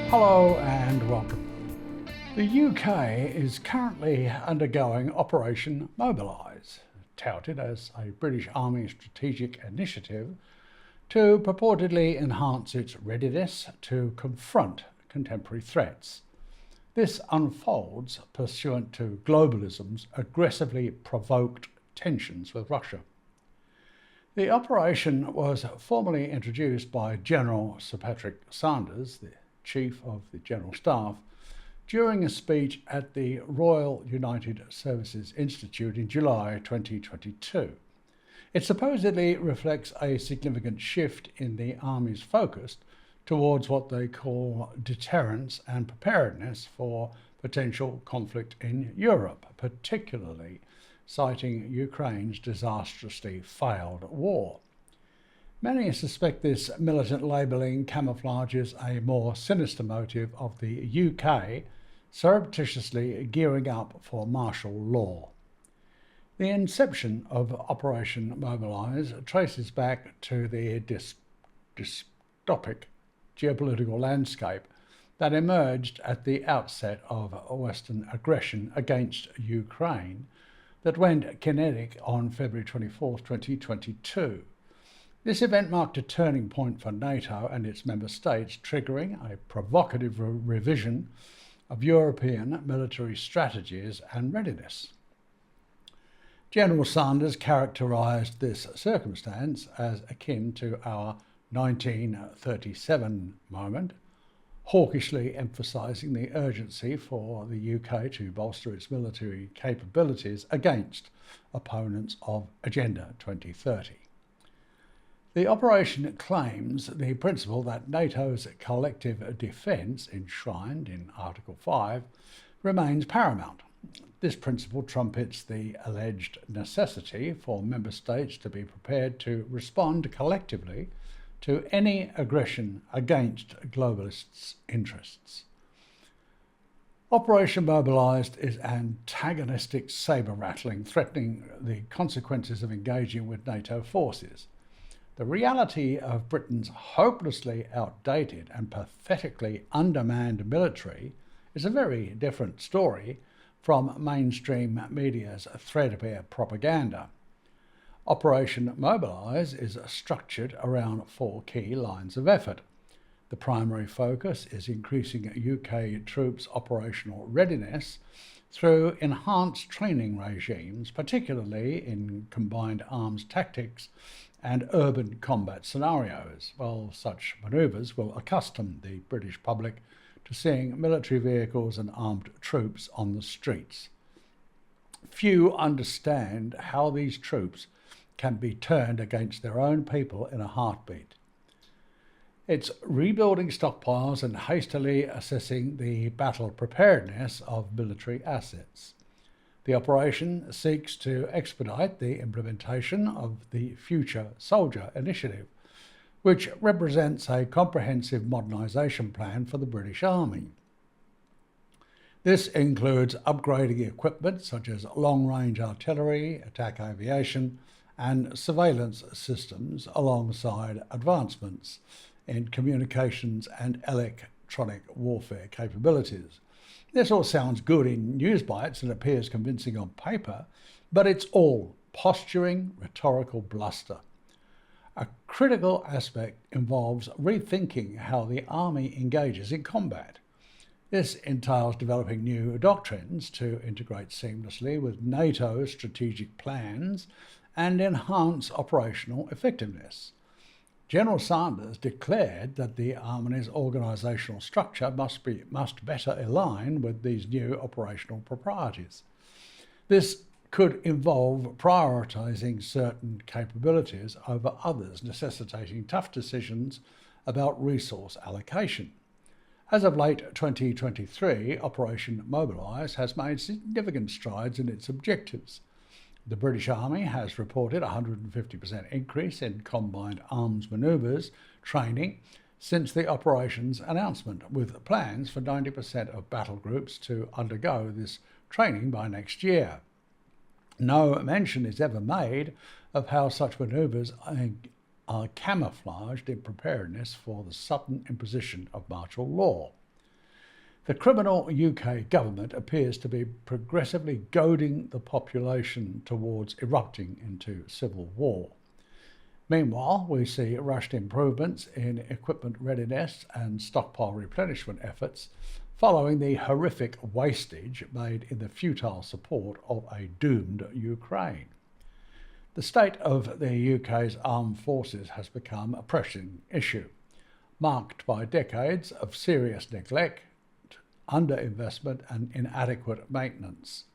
Hello and welcome. The UK is currently undergoing Operation Mobilize, touted as a British Army strategic initiative to purportedly enhance its readiness to confront contemporary threats. This unfolds pursuant to globalism's aggressively provoked tensions with Russia. The operation was formally introduced by General Sir Patrick Sanders, the Chief of the General Staff, during a speech at the Royal United Services Institute in July 2022. It supposedly reflects a significant shift in the Army's focus towards what they call deterrence and preparedness for potential conflict in Europe, particularly citing Ukraine's disastrously failed war. Many suspect this militant labelling camouflages a more sinister motive of the UK surreptitiously gearing up for martial law. The inception of Operation Mobilize traces back to the dystopic geopolitical landscape that emerged at the outset of Western aggression against Ukraine that went kinetic on February 24, 2022. This event marked a turning point for NATO and its member states, triggering a provocative revision of European military strategies and readiness. General Sanders characterised this circumstance as akin to our 1937 moment, hawkishly emphasising the urgency for the UK to bolster its military capabilities against opponents of Agenda 2030. The operation claims the principle that NATO's collective defence, enshrined in Article 5, remains paramount. This principle trumpets the alleged necessity for member states to be prepared to respond collectively to any aggression against globalists' interests. Operation Mobilised is antagonistic sabre-rattling, threatening the consequences of engaging with NATO forces. The reality of Britain's hopelessly outdated and pathetically undermanned military is a very different story from mainstream media's threadbare propaganda. Operation Mobilize is structured around four key lines of effort. The primary focus is increasing UK troops' operational readiness through enhanced training regimes, particularly in combined arms tactics and urban combat scenarios. While such manoeuvres will accustom the British public to seeing military vehicles and armed troops on the streets. Few understand how these troops can be turned against their own people in a heartbeat. It's rebuilding stockpiles and hastily assessing the battle preparedness of military assets. The operation seeks to expedite the implementation of the Future Soldier Initiative, which represents a comprehensive modernisation plan for the British Army. This includes upgrading equipment such as long-range artillery, attack aviation, and surveillance systems, alongside advancements in communications and electronic warfare capabilities. This all sounds good in news bites and appears convincing on paper, but it's all posturing, rhetorical bluster. A critical aspect involves rethinking how the Army engages in combat. This entails developing new doctrines to integrate seamlessly with NATO's strategic plans and enhance operational effectiveness. General Sanders declared that the Army's organisational structure must better align with these new operational priorities. This could involve prioritising certain capabilities over others, necessitating tough decisions about resource allocation. As of late 2023, Operation Mobilize has made significant strides in its objectives. The British Army has reported a 150% increase in combined arms manoeuvres training since the operations announcement, with plans for 90% of battle groups to undergo this training by next year. No mention is ever made of how such manoeuvres are camouflaged in preparedness for the sudden imposition of martial law. The criminal UK government appears to be progressively goading the population towards erupting into civil war. Meanwhile, we see rushed improvements in equipment readiness and stockpile replenishment efforts following the horrific wastage made in the futile support of a doomed Ukraine. The state of the UK's armed forces has become a pressing issue, marked by decades of serious neglect, underinvestment and inadequate maintenance.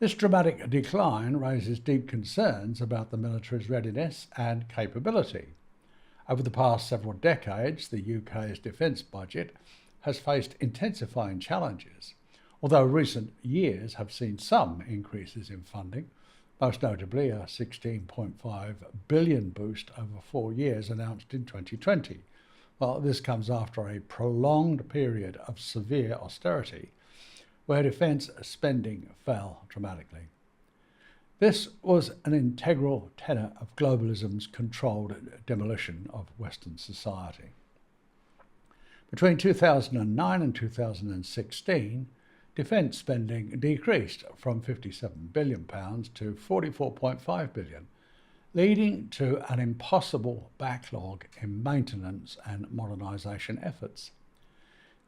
This dramatic decline raises deep concerns about the military's readiness and capability. Over the past several decades, the UK's defence budget has faced intensifying challenges, although recent years have seen some increases in funding, most notably a £16.5 billion boost over 4 years announced in 2020. Well, this comes after a prolonged period of severe austerity, where defence spending fell dramatically. This was an integral tenet of globalism's controlled demolition of Western society. Between 2009 and 2016, defence spending decreased from £57 billion to £44.5 billion, leading to an impossible backlog in maintenance and modernisation efforts.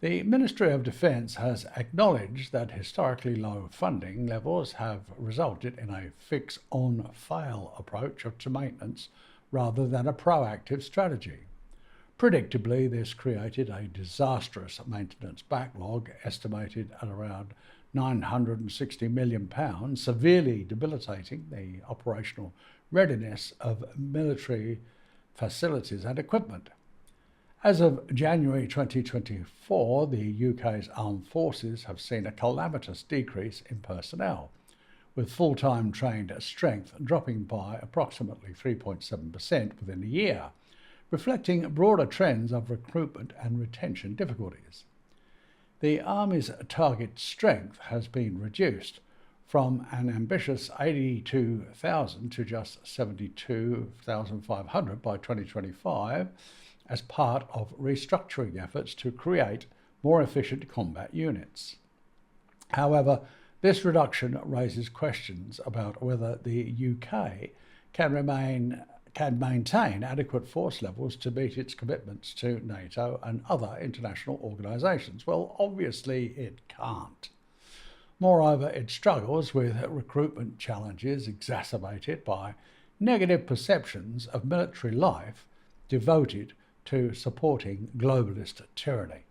The Ministry of Defence has acknowledged that historically low funding levels have resulted in a fix-on-fail approach to maintenance rather than a proactive strategy. Predictably, this created a disastrous maintenance backlog estimated at around £960 million, severely debilitating the operational readiness of military facilities and equipment. As of January 2024, the UK's armed forces have seen a calamitous decrease in personnel, with full-time trained strength dropping by approximately 3.7% within a year, reflecting broader trends of recruitment and retention difficulties. The Army's target strength has been reduced from an ambitious 82,000 to just 72,500 by 2025 as part of restructuring efforts to create more efficient combat units. However, this reduction raises questions about whether the UK can maintain adequate force levels to meet its commitments to NATO and other international organisations. Well, obviously it can't. Moreover, it struggles with recruitment challenges exacerbated by negative perceptions of military life devoted to supporting globalist tyranny.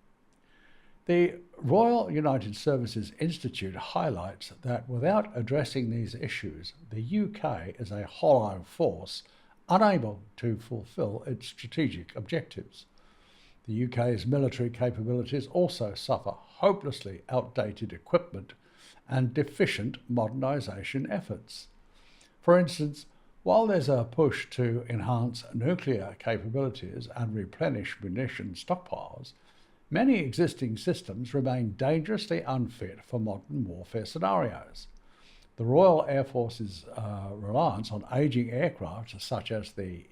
The Royal United Services Institute highlights that without addressing these issues, the UK is a hollow force unable to fulfil its strategic objectives. The UK's military capabilities also suffer hopelessly outdated equipment and deficient modernisation efforts. For instance, while there's a push to enhance nuclear capabilities and replenish munition stockpiles, many existing systems remain dangerously unfit for modern warfare scenarios. The Royal Air Force's reliance on ageing aircraft, such as the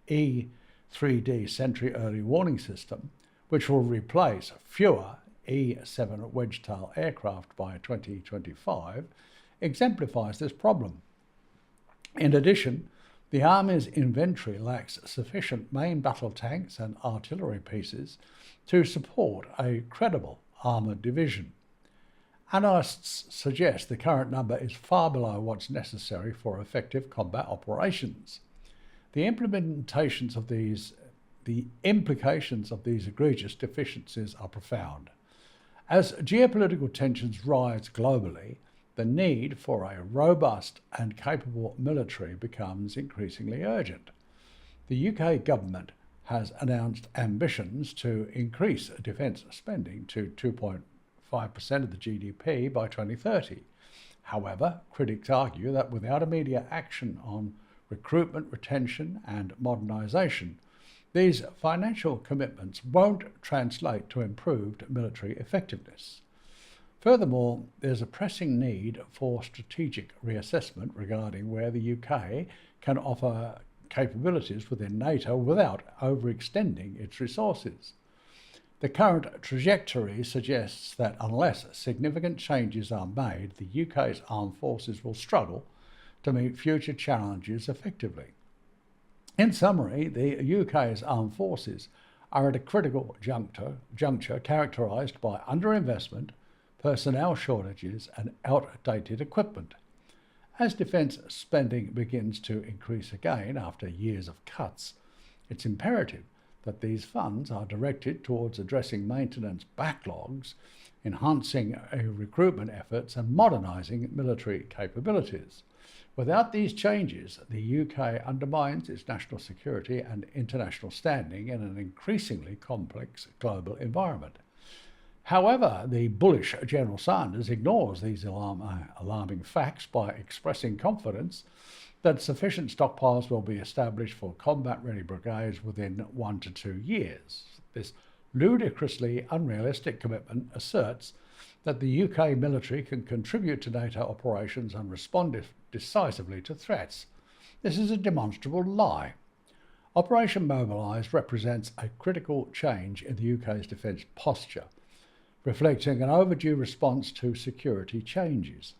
E-3D Sentry Early Warning System, which will replace fewer E-7 Wedgetail aircraft by 2025, exemplifies this problem. In addition, the Army's inventory lacks sufficient main battle tanks and artillery pieces to support a credible armoured division. Analysts suggest the current number is far below what's necessary for effective combat operations. The implications of these egregious deficiencies are profound. As geopolitical tensions rise globally, the need for a robust and capable military becomes increasingly urgent. The UK government has announced ambitions to increase defence spending to 2.5% of the GDP by 2030. However, critics argue that without immediate action on recruitment, retention and modernisation, These financial commitments won't translate to improved military effectiveness. Furthermore, there's a pressing need for strategic reassessment regarding where the UK can offer capabilities within NATO without overextending its resources. The current trajectory suggests that unless significant changes are made, the UK's armed forces will struggle to meet future challenges effectively. In summary, the UK's armed forces are at a critical juncture characterised by underinvestment, personnel shortages and outdated equipment. As defence spending begins to increase again after years of cuts, it's imperative that these funds are directed towards addressing maintenance backlogs, enhancing recruitment efforts and modernising military capabilities. Without these changes, the UK undermines its national security and international standing in an increasingly complex global environment. However, the bullish General Sanders ignores these alarming facts by expressing confidence that sufficient stockpiles will be established for combat-ready brigades within 1 to 2 years. This ludicrously unrealistic commitment asserts that the UK military can contribute to NATO operations and respond decisively to threats. This is a demonstrable lie. Operation Mobilize represents a critical change in the UK's defence posture, reflecting an overdue response to security changes.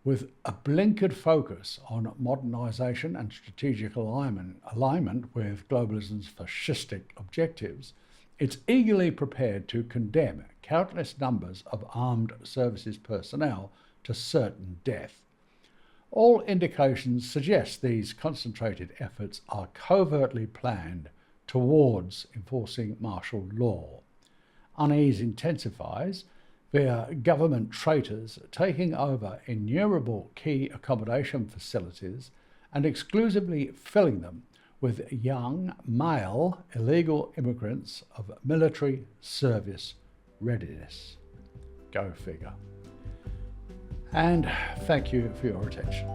With a blinkered focus on modernisation and strategic alignment with globalism's fascistic objectives, it's eagerly prepared to condemn countless numbers of armed services personnel to certain death. All indications suggest these concentrated efforts are covertly planned towards enforcing martial law. Unease intensifies via government traitors taking over innumerable key accommodation facilities and exclusively filling them with young, male, illegal immigrants of military service readiness. Go figure. And thank you for your attention.